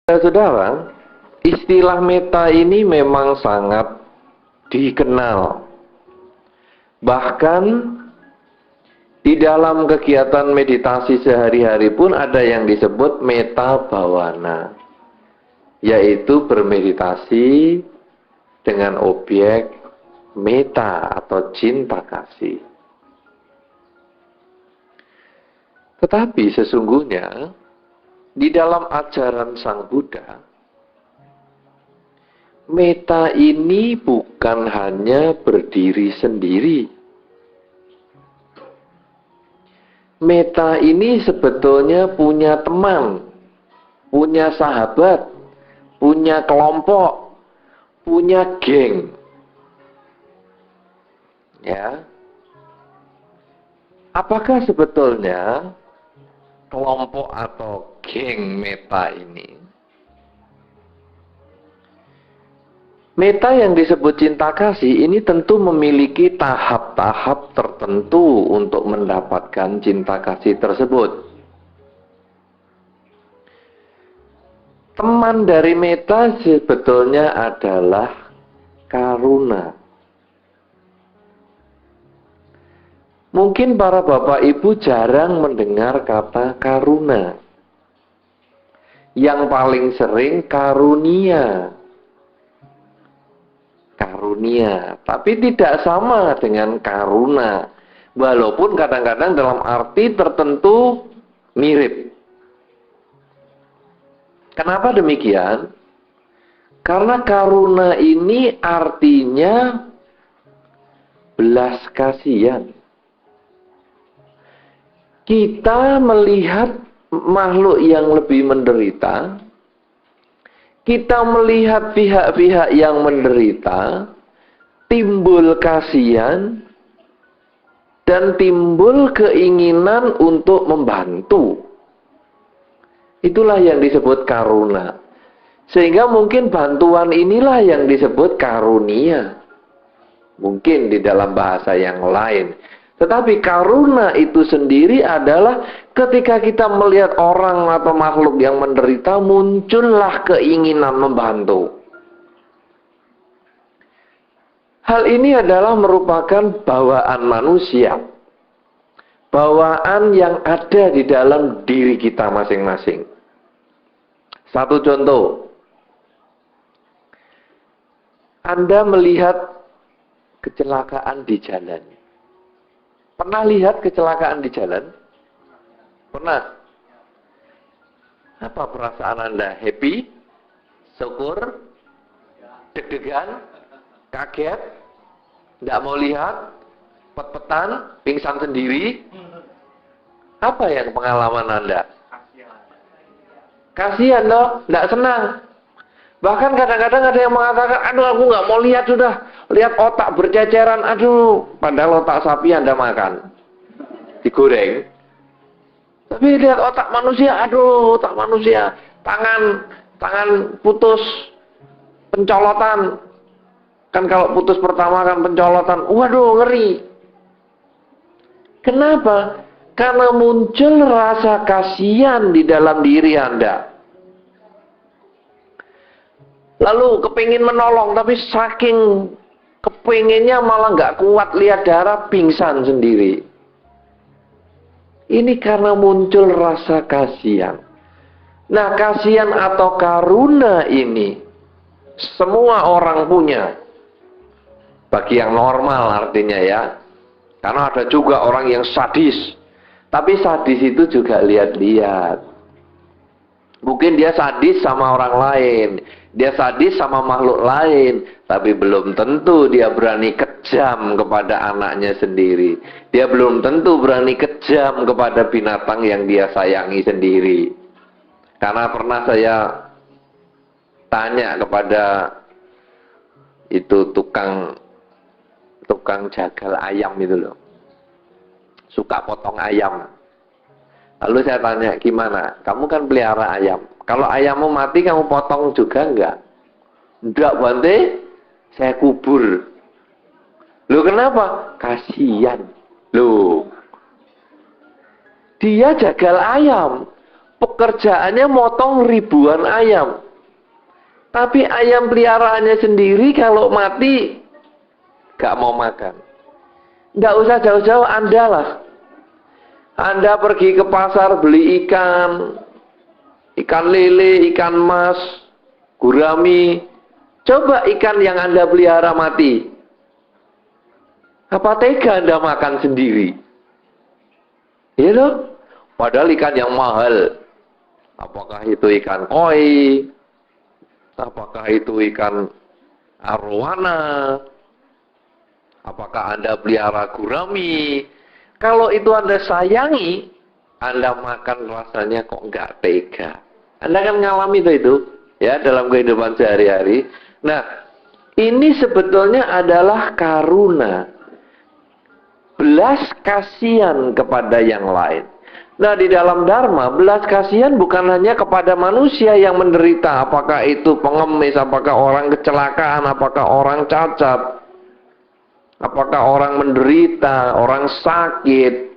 Saudara, istilah meta ini memang sangat dikenal. Bahkan di dalam kegiatan meditasi sehari-hari pun ada yang disebut meta bawana, yaitu bermeditasi dengan objek meta atau cinta kasih. Tetapi sesungguhnya di dalam ajaran Sang Buddha, meta ini bukan hanya berdiri sendiri. Meta ini sebetulnya punya teman, punya sahabat, punya kelompok, punya geng. Ya. Apakah sebetulnya kelompok atau geng meta ini? Meta yang disebut cinta kasih ini tentu memiliki tahap-tahap tertentu untuk mendapatkan cinta kasih tersebut. Teman dari meta sebetulnya adalah karuna. Mungkin para bapak ibu jarang mendengar kata karuna. Yang paling sering karunia. Karunia, tapi tidak sama dengan karuna. Walaupun kadang-kadang dalam arti tertentu mirip. Kenapa demikian? Karena karuna ini artinya belas kasihan. Kita melihat makhluk yang lebih menderita, kita melihat pihak-pihak yang menderita, timbul kasihan, dan timbul keinginan untuk membantu. Itulah yang disebut karuna. Sehingga mungkin bantuan inilah yang disebut karunia. Mungkin di dalam bahasa yang lain. Tetapi karuna itu sendiri adalah ketika kita melihat orang atau makhluk yang menderita, muncullah keinginan membantu. Hal ini adalah merupakan bawaan manusia. Bawaan yang ada di dalam diri kita masing-masing. Satu contoh. Anda melihat kecelakaan di jalan. Pernah lihat kecelakaan di jalan? Pernah? Apa perasaan Anda? Happy? Syukur? Deg-degan? Kaget? Tidak mau lihat? Pet-petan? Pingsan sendiri? Apa yang pengalaman Anda? Kasihan dong? Tidak senang? Bahkan kadang-kadang ada yang mengatakan, aduh aku nggak mau lihat sudah. Lihat otak berceceran, aduh. Padahal otak sapi Anda makan. Digoreng. Tapi lihat otak manusia, aduh otak manusia. Tangan putus. Pencolotan. Kan kalau putus pertama kan pencolotan. Waduh ngeri. Kenapa? Karena muncul rasa kasihan di dalam diri Anda. Lalu kepingin menolong, tapi saking kepinginnya malah nggak kuat lihat darah, pingsan sendiri. Ini karena muncul rasa kasihan. Nah, kasihan atau karuna ini semua orang punya. Bagi yang normal artinya ya. Karena ada juga orang yang sadis. Tapi sadis itu juga lihat-lihat. Mungkin dia sadis sama orang lain. Dia sadis sama makhluk lain, tapi belum tentu dia berani kejam kepada anaknya sendiri. Dia belum tentu berani kejam kepada binatang yang dia sayangi sendiri. Karena pernah saya tanya kepada itu tukang jagal ayam itu loh. Suka potong ayam. Lalu saya tanya, gimana? Kamu kan pelihara ayam. Kalau ayammu mati, kamu potong juga enggak? Enggak, Bante. Saya kubur. Loh, kenapa? Kasihan. Loh, Dia jagal ayam. Pekerjaannya motong ribuan ayam. Tapi ayam peliharaannya sendiri kalau mati gak mau makan. Gak usah jauh-jauh, Anda lah. Anda pergi ke pasar beli ikan lele, ikan mas, gurami. Coba ikan yang Anda pelihara mati. Apa tega Anda makan sendiri? Iya loh. Padahal ikan yang mahal. Apakah itu ikan koi? Apakah itu ikan arowana? Apakah Anda pelihara gurami? Kalau itu Anda sayangi, Anda makan rasanya kok nggak tega. Anda kan ngalami itu ya dalam kehidupan sehari-hari. Nah, ini sebetulnya adalah karuna. Belas kasihan kepada yang lain. Nah, di dalam Dharma, belas kasihan bukan hanya kepada manusia yang menderita, apakah itu pengemis, apakah orang kecelakaan, apakah orang cacat, apakah orang menderita, orang sakit.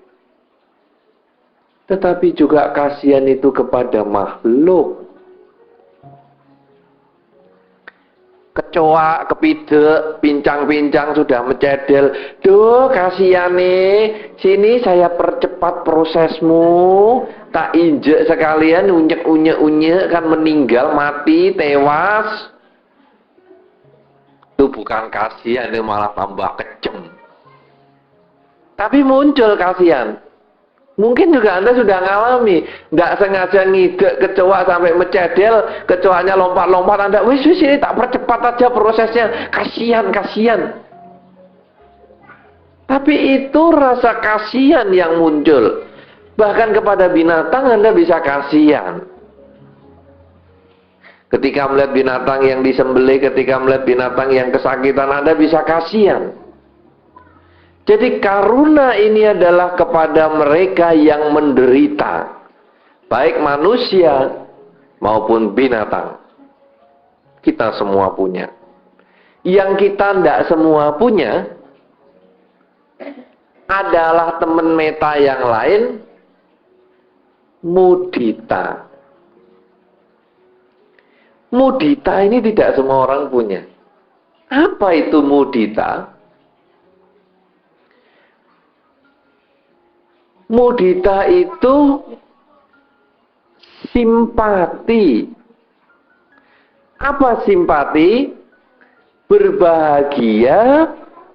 Tetapi juga kasihan itu kepada makhluk. Kecoa, kepidek, pincang-pincang sudah mencedel. Duh, kasihan nih. Sini saya percepat prosesmu. Tak injek sekalian, unyek-unyek kan meninggal, mati, tewas. Itu bukan kasihan, itu malah tambah kejem. Tapi muncul kasihan. Mungkin juga Anda sudah ngalami, tidak sengaja ngidek kecoa sampai mencedel, kecoanya lompat-lompat, Anda, wis ini tak percepat aja prosesnya, kasihan. Tapi itu rasa kasihan yang muncul. Bahkan kepada binatang Anda bisa kasihan. Ketika melihat binatang yang disembelih, ketika melihat binatang yang kesakitan, Anda bisa kasihan. Jadi karuna ini adalah kepada mereka yang menderita, baik manusia maupun binatang. Kita semua punya. Yang kita tidak semua punya adalah teman meta yang lain, mudita. Mudita ini tidak semua orang punya. Apa itu mudita? Mudita itu simpati. Apa simpati? Berbahagia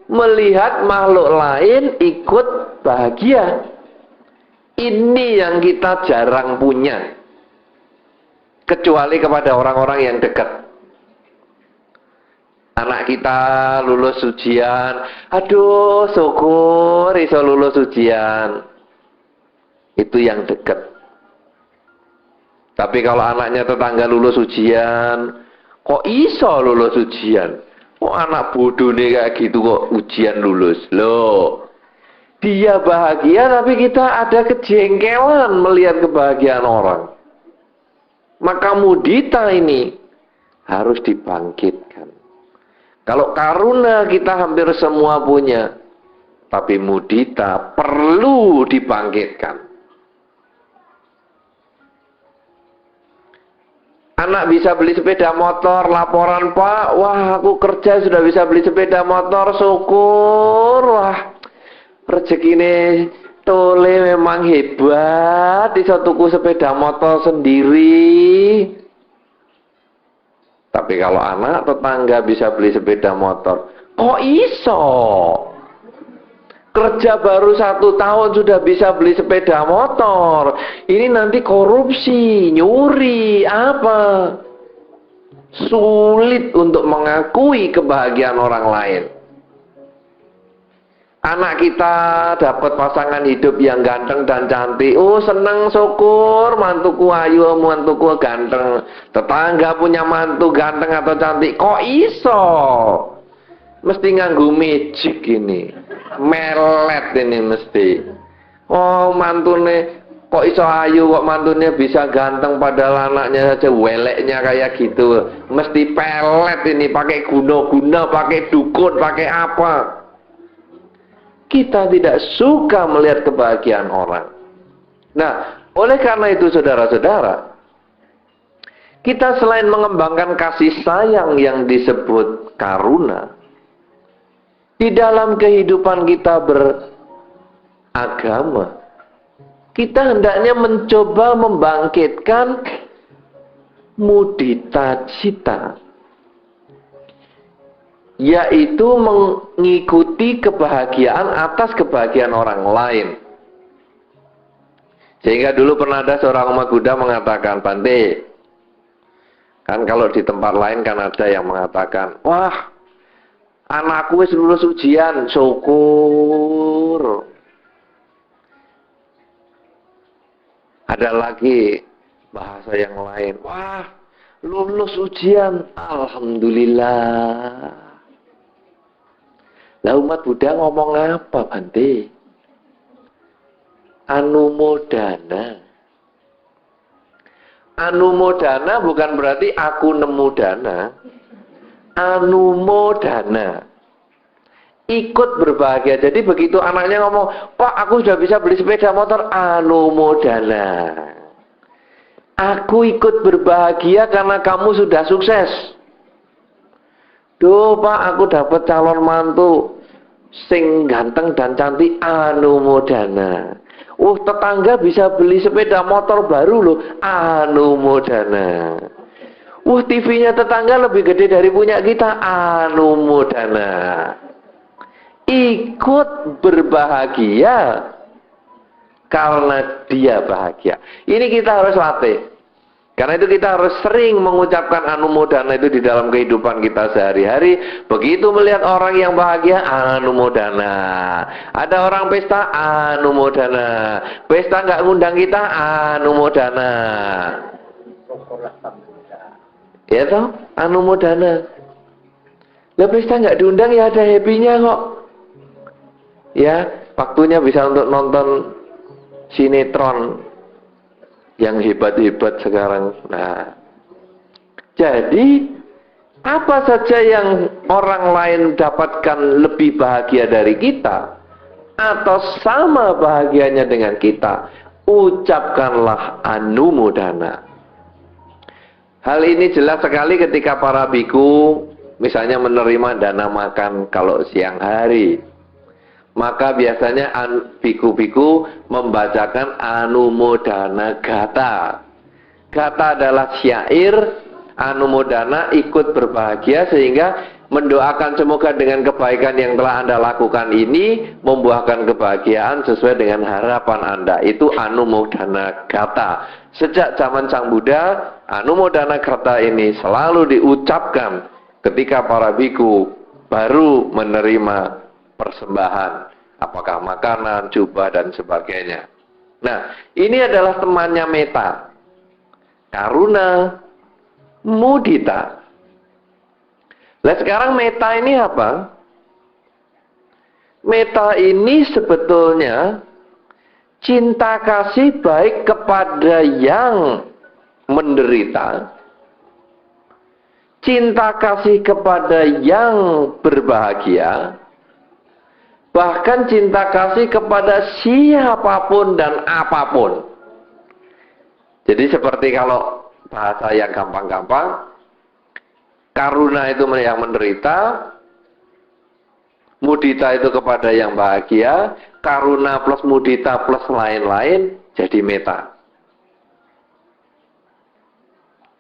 melihat makhluk lain ikut bahagia. Ini yang kita jarang punya. Kecuali kepada orang-orang yang dekat. Anak kita lulus ujian. Aduh, syukur iso lulus ujian. Itu yang dekat. Tapi kalau anaknya tetangga lulus ujian, kok iso lulus ujian? Kok anak bodoh nih kayak gitu kok ujian lulus? Loh, dia bahagia tapi kita ada kejengkelan melihat kebahagiaan orang. Maka mudita ini harus dibangkitkan. Kalau karuna kita hampir semua punya, tapi mudita perlu dibangkitkan. Anak bisa beli sepeda motor, laporan Pak, wah aku kerja sudah bisa beli sepeda motor, syukur, wah rezeki ini tole memang hebat, bisa tuku sepeda motor sendiri. Tapi kalau anak tetangga bisa beli sepeda motor, kok iso? Kerja baru 1 tahun sudah bisa beli sepeda motor. Ini nanti korupsi, nyuri, apa? Sulit untuk mengakui kebahagiaan orang lain. Anak kita dapat pasangan hidup yang ganteng dan cantik. Oh, senang, syukur, mantuku ayu, mantuku ganteng. Tetangga punya mantu ganteng atau cantik. Kok iso? Mesti nganggu magic ini. Melet ini mesti. Oh, mantune kok iso ayu, kok mantunya bisa ganteng, padahal anaknya saja weleknya kayak gitu. Mesti pelet ini, pakai guna-guna, pakai dukun, pakai apa. Kita tidak suka melihat kebahagiaan orang. Nah, oleh karena itu saudara-saudara, kita selain mengembangkan kasih sayang yang disebut karuna, di dalam kehidupan kita beragama, kita hendaknya mencoba membangkitkan mudita cita, yaitu mengikuti kebahagiaan atas kebahagiaan orang lain. Sehingga dulu pernah ada seorang umat Buddha mengatakan, Bante, kan kalau di tempat lain kan ada yang mengatakan, wah, anakku wis lulus ujian, syukur. Ada lagi bahasa yang lain, wah, lulus ujian, alhamdulillah. Lah umat Buddha ngomong apa, Bante? Anumodana. Anumodana bukan berarti aku nemu dana. Anumodana, ikut berbahagia. Jadi begitu anaknya ngomong, Pak, aku sudah bisa beli sepeda motor, anumodana, aku ikut berbahagia karena kamu sudah sukses. Duh Pak, aku dapat calon mantu sing ganteng dan cantik, anumodana. Tetangga bisa beli sepeda motor baru loh, anumodana. TV-nya tetangga lebih gede dari punya kita, anumodana. Ikut berbahagia karena dia bahagia. Ini kita harus latih. Karena itu kita harus sering mengucapkan anumodana itu di dalam kehidupan kita sehari-hari. Begitu melihat orang yang bahagia, anumodana. Ada orang pesta, anumodana. Pesta nggak ngundang kita, anumodana. Ya toh, anumodana. Lah pesta nggak diundang ya ada happy-nya kok. Ya, waktunya bisa untuk nonton sinetron yang hebat-hebat sekarang. Nah, jadi apa saja yang orang lain dapatkan lebih bahagia dari kita atau sama bahagianya dengan kita, ucapkanlah anumodana. Hal ini jelas sekali ketika para biku misalnya menerima dana makan kalau siang hari. Maka biasanya biku-biku membacakan anumodana gata. Gata adalah syair, anumodana ikut berbahagia, sehingga mendoakan semoga dengan kebaikan yang telah Anda lakukan ini membuahkan kebahagiaan sesuai dengan harapan Anda. Itu anumodana gata. Sejak zaman Sang Buddha, anumodana gata ini selalu diucapkan ketika para biku baru menerima persembahan, apakah makanan, jubah, dan sebagainya. Nah, ini adalah temannya meta, karuna, mudita. Nah, sekarang meta ini apa? Meta ini sebetulnya cinta kasih baik kepada yang menderita, cinta kasih kepada yang berbahagia, bahkan cinta kasih kepada siapapun dan apapun. Jadi seperti kalau bahasa yang gampang-gampang, karuna itu yang menderita, mudita itu kepada yang bahagia, karuna plus mudita plus lain-lain jadi meta.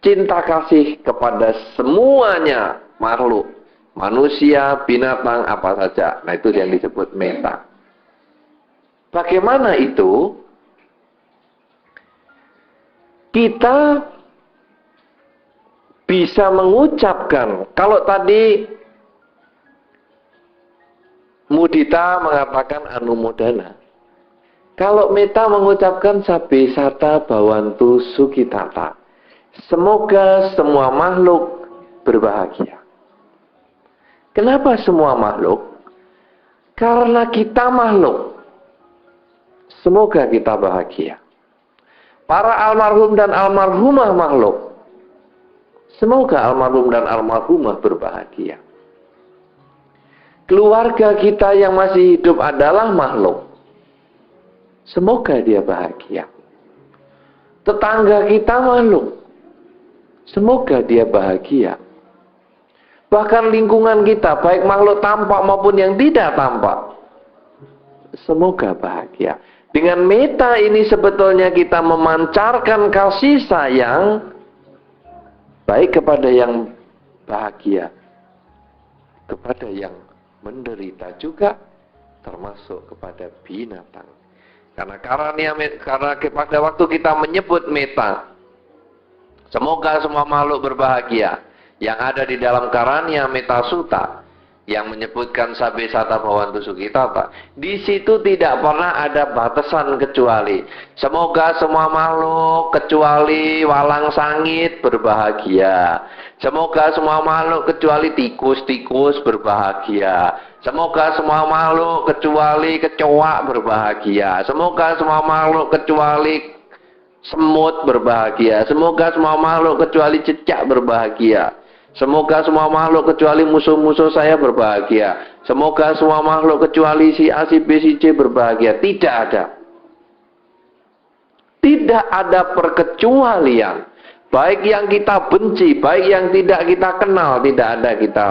Cinta kasih kepada semuanya makhluk, manusia, binatang, apa saja. Nah, itu yang disebut meta. Bagaimana itu? Kita bisa mengucapkan, kalau tadi mudita mengatakan anumodana, kalau meta mengucapkan sabesata bawantu sukitata, semoga semua makhluk berbahagia. Kenapa semua makhluk? Karena kita makhluk. Semoga kita bahagia. Para almarhum dan almarhumah makhluk. Semoga almarhum dan almarhumah berbahagia. Keluarga kita yang masih hidup adalah makhluk. Semoga dia bahagia. Tetangga kita makhluk. Semoga dia bahagia. Bahkan lingkungan kita, baik makhluk tampak maupun yang tidak tampak, semoga bahagia. Dengan meta ini sebetulnya kita memancarkan kasih sayang, baik kepada yang bahagia, kepada yang menderita juga, termasuk kepada binatang. Karena pada waktu kita menyebut meta, semoga semua makhluk berbahagia, yang ada di dalam Karania Meta Sutta yang menyebutkan Sabe Sata Bhavantu Sukhitata, di situ tidak pernah ada batasan kecuali semoga semua makhluk kecuali walang sangit berbahagia, semoga semua makhluk kecuali tikus-tikus berbahagia, semoga semua makhluk kecuali kecoa berbahagia, semoga semua makhluk kecuali semut berbahagia, semoga semua makhluk kecuali cicak berbahagia, semoga semua makhluk kecuali musuh-musuh saya berbahagia, semoga semua makhluk kecuali si A, si B, si C berbahagia. Tidak ada. Tidak ada perkecualian. Baik yang kita benci, baik yang tidak kita kenal, tidak ada kita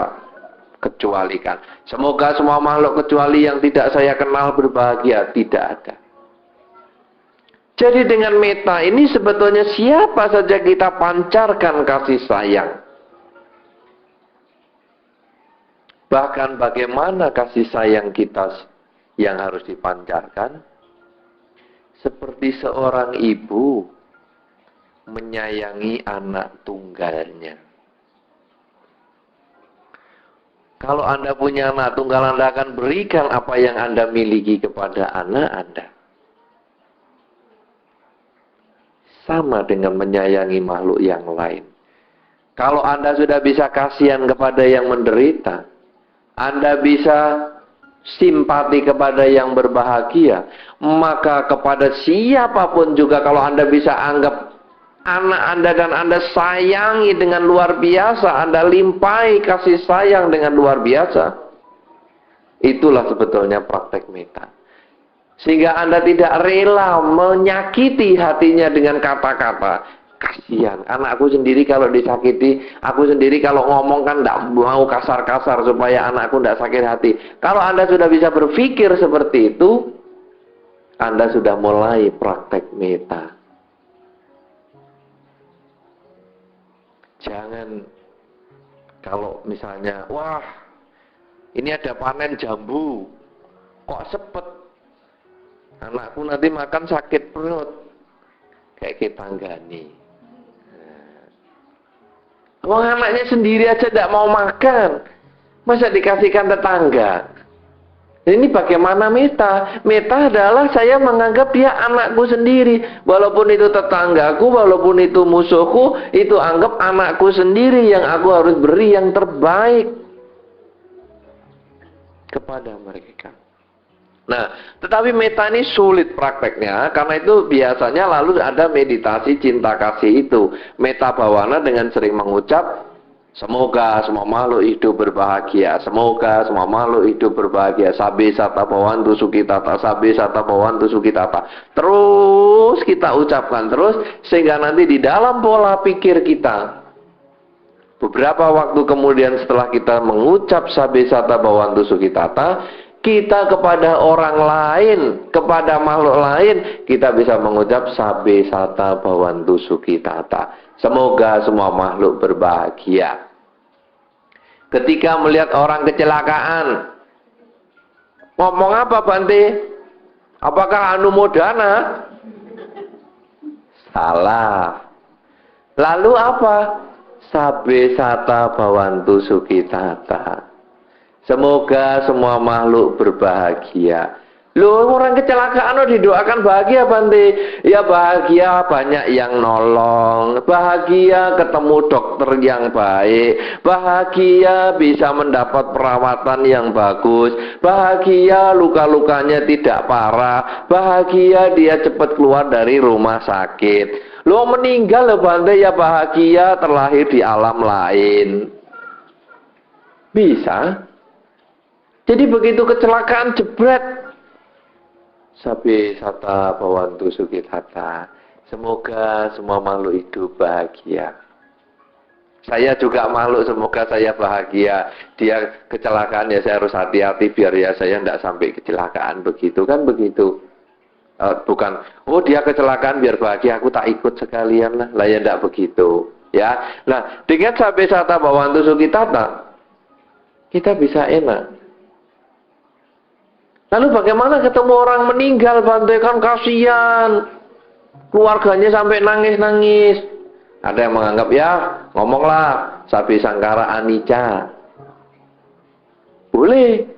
kecualikan. Semoga semua makhluk kecuali yang tidak saya kenal berbahagia. Tidak ada. Jadi dengan meta ini sebetulnya siapa saja kita pancarkan kasih sayang. Bahkan bagaimana kasih sayang kita yang harus dipancarkan? Seperti seorang ibu menyayangi anak tunggalnya. Kalau Anda punya anak tunggal, Anda akan berikan apa yang Anda miliki kepada anak Anda. Sama dengan menyayangi makhluk yang lain. Kalau Anda sudah bisa kasihan kepada yang menderita, Anda bisa simpati kepada yang berbahagia, maka kepada siapapun juga kalau Anda bisa anggap anak Anda dan Anda sayangi dengan luar biasa, Anda limpahi kasih sayang dengan luar biasa, itulah sebetulnya praktek meta. Sehingga Anda tidak rela menyakiti hatinya dengan kata-kata. Kasihan, anakku sendiri kalau disakiti, aku sendiri kalau ngomong kan tidak mau kasar-kasar supaya anakku tidak sakit hati. Kalau Anda sudah bisa berpikir seperti itu, Anda sudah mulai praktek meta. Jangan kalau misalnya, wah ini ada panen jambu, kok sepet, anakku nanti makan sakit perut, kayak kita tanggani. Wong anaknya sendiri aja tidak mau makan, masa dikasihkan tetangga? Ini bagaimana meta? Meta adalah saya menganggap dia anakku sendiri, walaupun itu tetanggaku, walaupun itu musuhku, itu anggap anakku sendiri yang aku harus beri yang terbaik kepada mereka. Nah, tetapi meta ini sulit prakteknya, karena itu biasanya lalu ada meditasi cinta kasih itu. Meta bawana dengan sering mengucap, semoga semua makhluk hidup berbahagia, semoga semua makhluk hidup berbahagia, sabe sata bhavantu sukhitata, sabe sata bhavantu sukhitata. Terus kita ucapkan terus, sehingga nanti di dalam pola pikir kita, beberapa waktu kemudian setelah kita mengucap sabe sata bhavantu sukhitata, kita kepada orang lain, kepada makhluk lain, kita bisa mengucap sabe sata bhavantu sukhitata. Semoga semua makhluk berbahagia. Ketika melihat orang kecelakaan, ngomong apa Bante? Apakah anumodana? Salah. Lalu apa? Sabe sata bhavantu sukhitata. Semoga semua makhluk berbahagia. Loh, orang kecelakaan didoakan bahagia Bante. Ya bahagia banyak yang nolong, bahagia ketemu dokter yang baik, bahagia bisa mendapat perawatan yang bagus, bahagia luka-lukanya tidak parah, bahagia dia cepat keluar dari rumah sakit. Loh, meninggal loh Bante, ya bahagia terlahir di alam lain. Bisa. Jadi begitu kecelakaan jebret, sabe sata bhavantu sukhitata, Semoga semua makhluk hidup bahagia. Saya juga makhluk, semoga saya bahagia. Dia kecelakaan ya saya harus hati-hati biar ya saya tidak sampai kecelakaan, begitu kan begitu. Bukan, oh dia kecelakaan biar bahagia, aku tak ikut sekalian lah. Lah ya tidak begitu. Ya, nah dengan sabe sata bawantu sukitata kita bisa enak. Lalu bagaimana ketemu orang meninggal, Bante, kan kasihan, keluarganya sampai nangis-nangis. Ada yang menganggap ya ngomonglah sabe sangkara anicca, boleh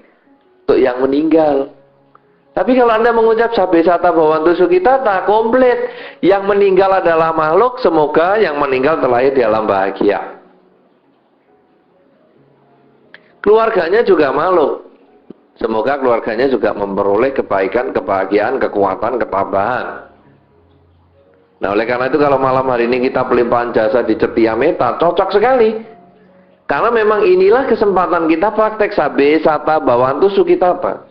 untuk yang meninggal. Tapi kalau Anda mengucap sabe sata bawantu sukitata, komplit. Yang meninggal adalah makhluk, semoga yang meninggal terlahir di alam bahagia. Keluarganya juga makhluk, semoga keluarganya juga memperoleh kebaikan, kebahagiaan, kekuatan, ketabahan. Nah oleh karena itu kalau malam hari ini kita pelimpahan jasa di Cetia Meta, cocok sekali. Karena memang inilah kesempatan kita praktek sabe sata bawantu sukitata.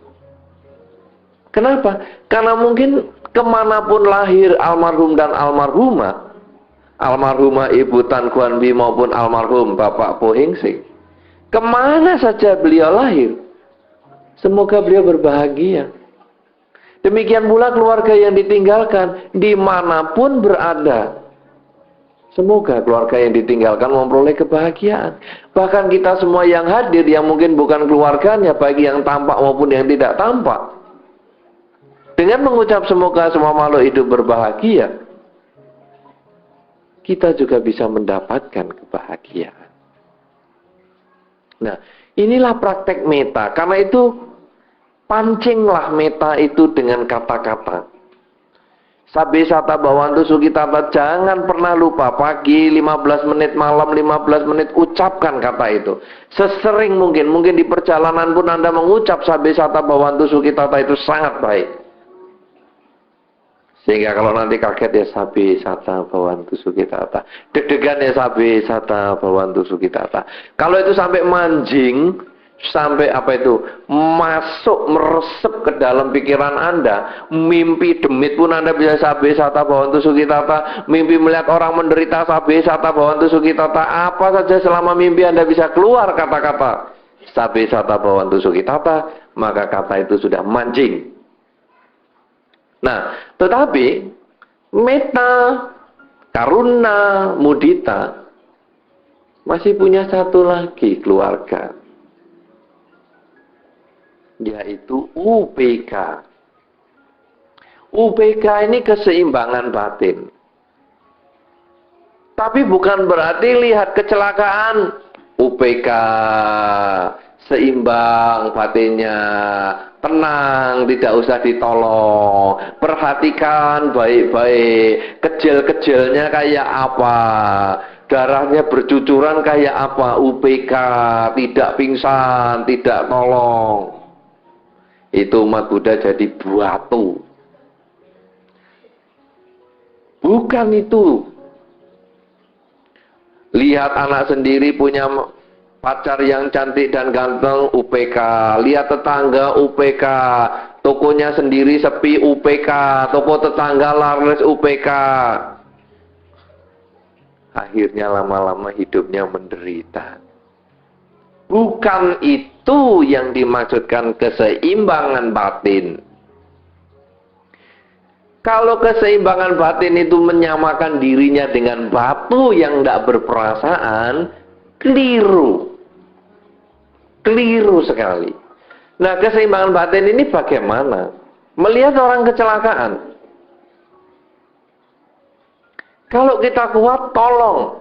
Kenapa? Karena mungkin kemanapun lahir almarhum dan almarhumah, almarhumah Ibu Tan Kuan Bi maupun almarhum Bapak Po Heng Seng, kemana saja beliau lahir, semoga beliau berbahagia. Demikian pula keluarga yang ditinggalkan, dimanapun berada, semoga keluarga yang ditinggalkan memperoleh kebahagiaan. Bahkan kita semua yang hadir, yang mungkin bukan keluarganya, baik yang tampak maupun yang tidak tampak, dengan mengucap semoga semua makhluk hidup berbahagia, kita juga bisa mendapatkan kebahagiaan. Nah, inilah praktek meta. Karena itu pancinglah meta itu dengan kata-kata. Sabe sata bawantu sukitata, jangan pernah lupa pagi 15 menit, malam 15 menit, ucapkan kata itu. Sesering mungkin di perjalanan pun Anda mengucap sabe sata bawantu sukitata itu sangat baik. Sehingga kalau nanti kaget ya sabe sata bawantu sukitata, deg-degan ya sabe sata bawantu sukitata. Kalau itu sampai manjing, sampai masuk, meresep ke dalam pikiran Anda, mimpi demit pun Anda bisa sabe sata bawantu sukitata, mimpi melihat orang menderita sabe sata bawantu sukitata, apa saja selama mimpi Anda bisa keluar kata-kata sabe sata bawantu sukitata, maka kata itu sudah mancing. Nah, tetapi meta, karuna, mudita masih punya satu lagi keluarga, yaitu UPK. UPK ini keseimbangan batin. Tapi bukan berarti lihat kecelakaan UPK seimbang batinnya, tenang, tidak usah ditolong, perhatikan baik-baik, kecil-kecilnya kayak apa, darahnya bercucuran kayak apa, UPK, tidak pingsan, tidak tolong. Itu umat Buddha jadi batu. Bukan itu. Lihat anak sendiri punya pacar yang cantik dan ganteng, UPK. Lihat tetangga, UPK. Tokonya sendiri sepi, UPK. Toko tetangga laris, UPK. Akhirnya lama-lama hidupnya menderita. Bukan itu yang dimaksudkan keseimbangan batin. Kalau keseimbangan batin itu menyamakan dirinya dengan batu yang tidak berperasaan, keliru. Keliru sekali. Nah, keseimbangan batin ini bagaimana? Melihat orang kecelakaan. Kalau kita kuat, tolong.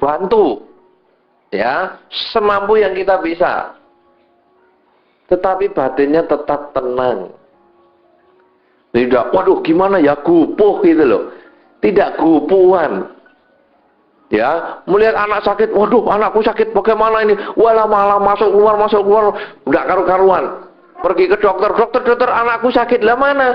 Bantu. Ya, semampu yang kita bisa. Tetapi batinnya tetap tenang. Tidak, waduh gimana ya, gupuh gitu loh. Tidak gupuhan. Ya, melihat anak sakit, waduh anakku sakit, bagaimana ini? Walah malah masuk keluar, enggak karu-karuan. Pergi ke dokter, anakku sakit, lah mana?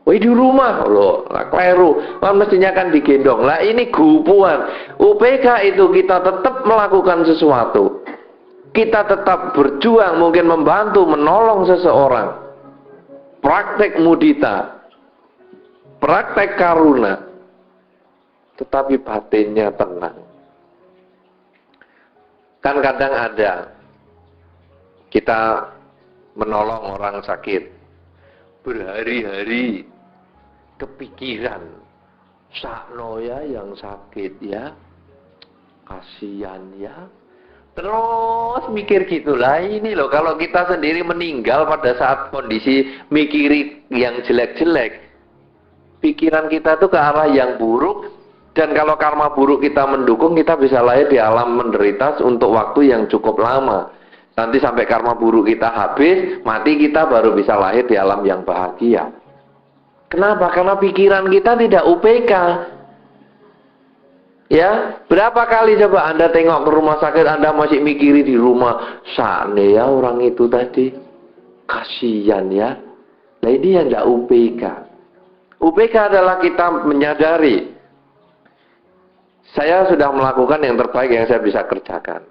Wih di rumah, loh, lah kleru. Kan mestinya kan digendong. Lah ini gupuhan. UPK itu kita tetap melakukan sesuatu. Kita tetap berjuang, mungkin membantu, menolong seseorang. Praktek mudita. praktek karuna, tetapi batinnya tenang. Kan kadang ada kita menolong orang sakit, berhari-hari kepikiran, sakno ya yang sakit ya, kasihan ya. Terus mikir gitulah. Ini loh, kalau kita sendiri meninggal pada saat kondisi mikiri yang jelek-jelek, pikiran kita tuh ke arah yang buruk. Dan kalau karma buruk kita mendukung, kita bisa lahir di alam menderita untuk waktu yang cukup lama. Nanti sampai karma buruk kita habis, mati, kita baru bisa lahir di alam yang bahagia. Kenapa? Karena pikiran kita tidak UPK. Ya, berapa kali coba Anda tengok ke rumah sakit, Anda masih mikiri di rumah, sakne ya orang itu tadi, kasihan ya. Nah ini yang tidak UPK. UPK adalah kita menyadari, saya sudah melakukan yang terbaik yang saya bisa kerjakan.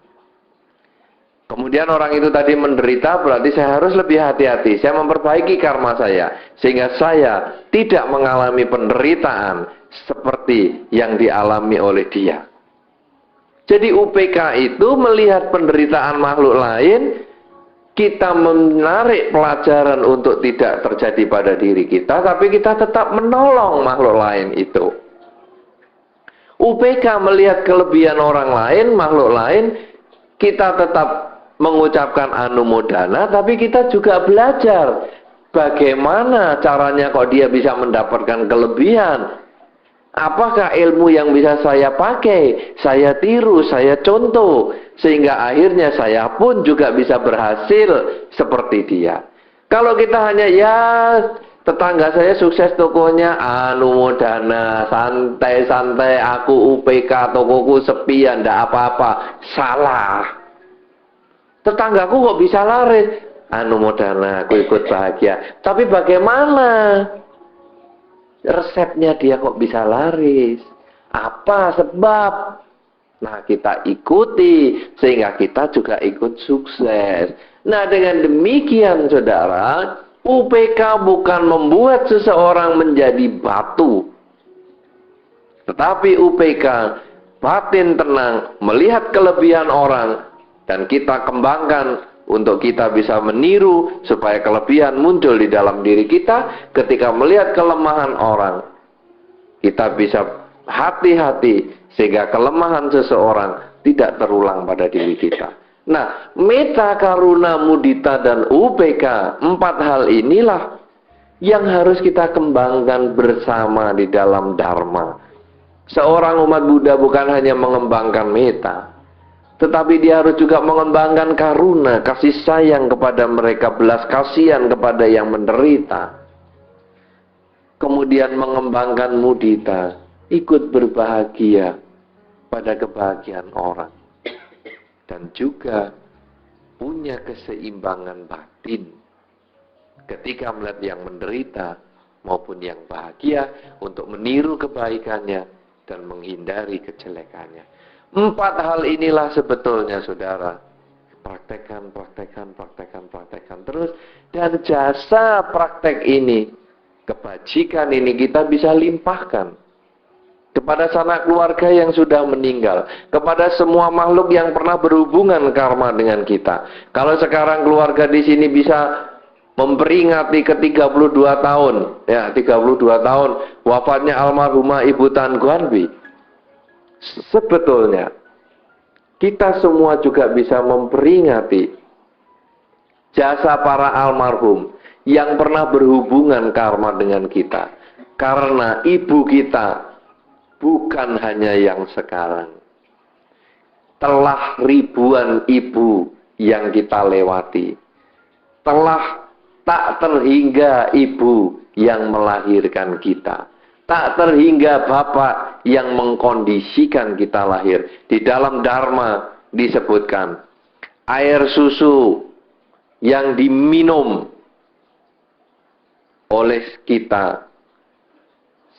Kemudian orang itu tadi menderita, berarti saya harus lebih hati-hati. Saya memperbaiki karma saya, sehingga saya tidak mengalami penderitaan seperti yang dialami oleh dia. Jadi UPK itu melihat penderitaan makhluk lain, kita menarik pelajaran untuk tidak terjadi pada diri kita, tapi kita tetap menolong makhluk lain itu. UPK melihat kelebihan orang lain, makhluk lain, kita tetap mengucapkan anumodana, tapi kita juga belajar bagaimana caranya kok dia bisa mendapatkan kelebihan. Apakah ilmu yang bisa saya pakai, saya tiru, saya contoh, sehingga akhirnya saya pun juga bisa berhasil seperti dia. Kalau kita hanya ya tetangga saya sukses tokonya, anumodana, santai-santai, aku UPK, tokoku sepi, ndak apa-apa, salah. Tetanggaku kok bisa laris, anumodana, aku ikut bahagia. Tapi bagaimana resepnya dia kok bisa laris? Apa sebab? Nah, kita ikuti sehingga kita juga ikut sukses. Nah, dengan demikian saudara, UPK bukan membuat seseorang menjadi batu, tetapi UPK batin tenang, melihat kelebihan orang, dan kita kembangkan untuk kita bisa meniru supaya kelebihan muncul di dalam diri kita. Ketika melihat kelemahan orang, kita bisa hati-hati sehingga kelemahan seseorang tidak terulang pada diri kita. Nah, meta, karuna, mudita, dan UPK, 4 hal inilah yang harus kita kembangkan bersama di dalam Dharma. Seorang umat Buddha bukan hanya mengembangkan meta, tetapi dia harus juga mengembangkan karuna, kasih sayang kepada mereka, belas kasihan kepada yang menderita. Kemudian mengembangkan mudita, ikut berbahagia pada kebahagiaan orang. Dan juga punya keseimbangan batin ketika melihat yang menderita maupun yang bahagia, untuk meniru kebaikannya dan menghindari kejelekannya. 4 hal inilah sebetulnya saudara, praktekkan terus, dan jasa praktek ini, kebajikan ini kita bisa limpahkan kepada sanak keluarga yang sudah meninggal, kepada semua makhluk yang pernah berhubungan karma dengan kita. Kalau sekarang keluarga di sini bisa memperingati ke 32 tahun, ya 32 tahun wafatnya almarhumah Ibu Tan Guan Bi, sebetulnya kita semua juga bisa memperingati jasa para almarhum yang pernah berhubungan karma dengan kita. Karena ibu kita bukan hanya yang sekarang, telah ribuan ibu yang kita lewati, telah tak terhingga ibu yang melahirkan kita, tak terhingga bapak yang mengkondisikan kita lahir. Di dalam Dharma disebutkan, air susu yang diminum oleh kita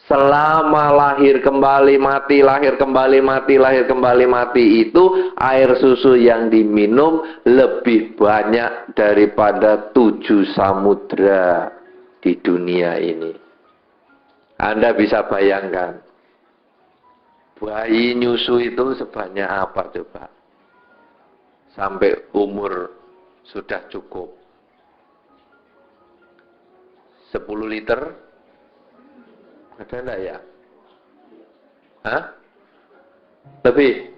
selama lahir kembali mati, lahir kembali mati, lahir kembali mati, itu air susu yang diminum lebih banyak daripada 7 samudra di dunia ini. Anda bisa bayangkan, bayi nyusu itu sebanyak apa coba? Sampai umur sudah cukup 10 liter? Ada enggak ya? Hah? Lebih?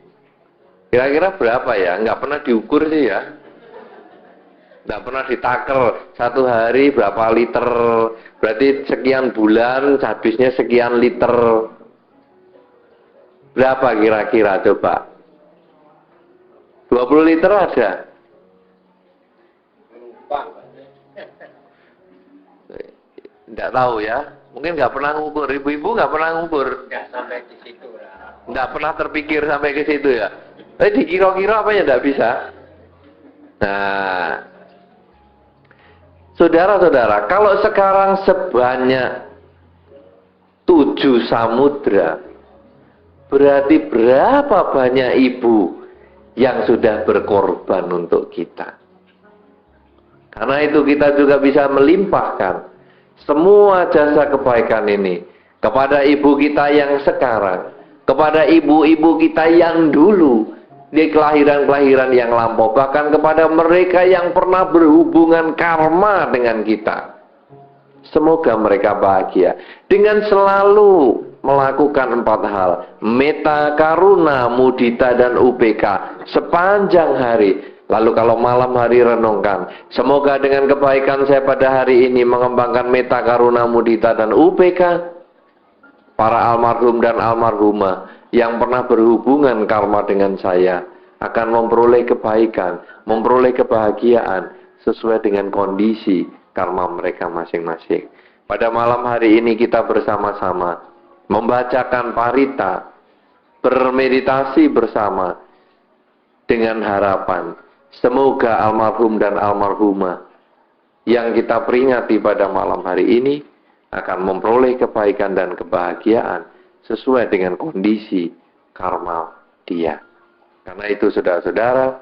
Kira-kira berapa ya? Enggak pernah diukur sih ya. Enggak pernah ditaker. Satu hari berapa liter? Berarti sekian bulan habisnya sekian liter. Berapa kira-kira coba? 20 liter ada? Enggak tahu ya. Mungkin nggak pernah ngukur. Ibu-ibu nggak pernah ngukur. Nggak sampai di situ lah. Nggak pernah terpikir sampai ke situ ya. Dikira-kira apa ya nggak bisa. Nah, saudara-saudara, kalau sekarang sebanyak 7 samudra, berarti berapa banyak ibu yang sudah berkorban untuk kita. Karena itu kita juga bisa melimpahkan semua jasa kebaikan ini kepada ibu kita yang sekarang, kepada ibu-ibu kita yang dulu, di kelahiran-kelahiran yang lampau, bahkan kepada mereka yang pernah berhubungan karma dengan kita. Semoga mereka bahagia dengan selalu melakukan 4 hal: metta, karuna, mudita, dan UBK sepanjang hari. Lalu kalau malam hari renungkan, semoga dengan kebaikan saya pada hari ini mengembangkan metta, karuna, mudita, dan UBK. Para almarhum dan almarhumah yang pernah berhubungan karma dengan saya akan memperoleh kebaikan, memperoleh kebahagiaan sesuai dengan kondisi karma mereka masing-masing. Pada malam hari ini kita bersama-sama membacakan parita, bermeditasi bersama dengan harapan semoga almarhum dan almarhumah yang kita peringati pada malam hari ini akan memperoleh kebaikan dan kebahagiaan sesuai dengan kondisi karma dia. Karena itu saudara-saudara,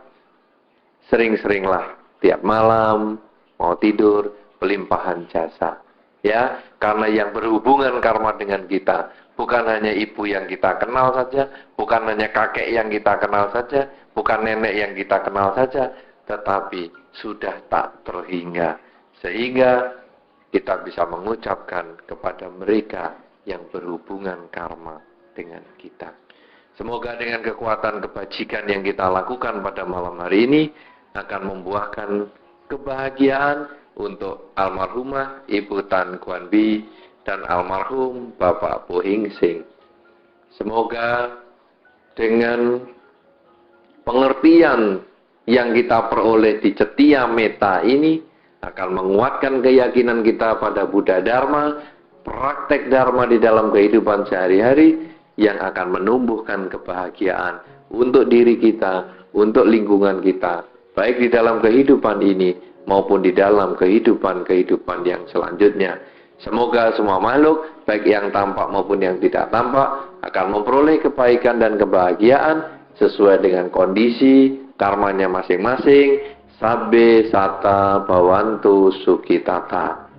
sering-seringlah tiap malam mau tidur pelimpahan jasa. Ya, karena yang berhubungan karma dengan kita bukan hanya ibu yang kita kenal saja, bukan hanya kakek yang kita kenal saja, bukan nenek yang kita kenal saja, tetapi sudah tak terhingga. Sehingga kita bisa mengucapkan kepada mereka yang berhubungan karma dengan kita. Semoga dengan kekuatan kebajikan yang kita lakukan pada malam hari ini akan membuahkan kebahagiaan untuk almarhumah Ibu Tan Kuan Bi dan almarhum Bapak Po Hing Sing. Semoga dengan pengertian yang kita peroleh di Cetia Metta ini akan menguatkan keyakinan kita pada Buddha Dharma, praktek Dharma di dalam kehidupan sehari-hari yang akan menumbuhkan kebahagiaan untuk diri kita, untuk lingkungan kita, baik di dalam kehidupan ini maupun di dalam kehidupan-kehidupan yang selanjutnya. Semoga semua makhluk, baik yang tampak maupun yang tidak tampak, akan memperoleh kebaikan dan kebahagiaan sesuai dengan kondisi karmanya masing-masing. Sabbe sata bhavantu sukhitata.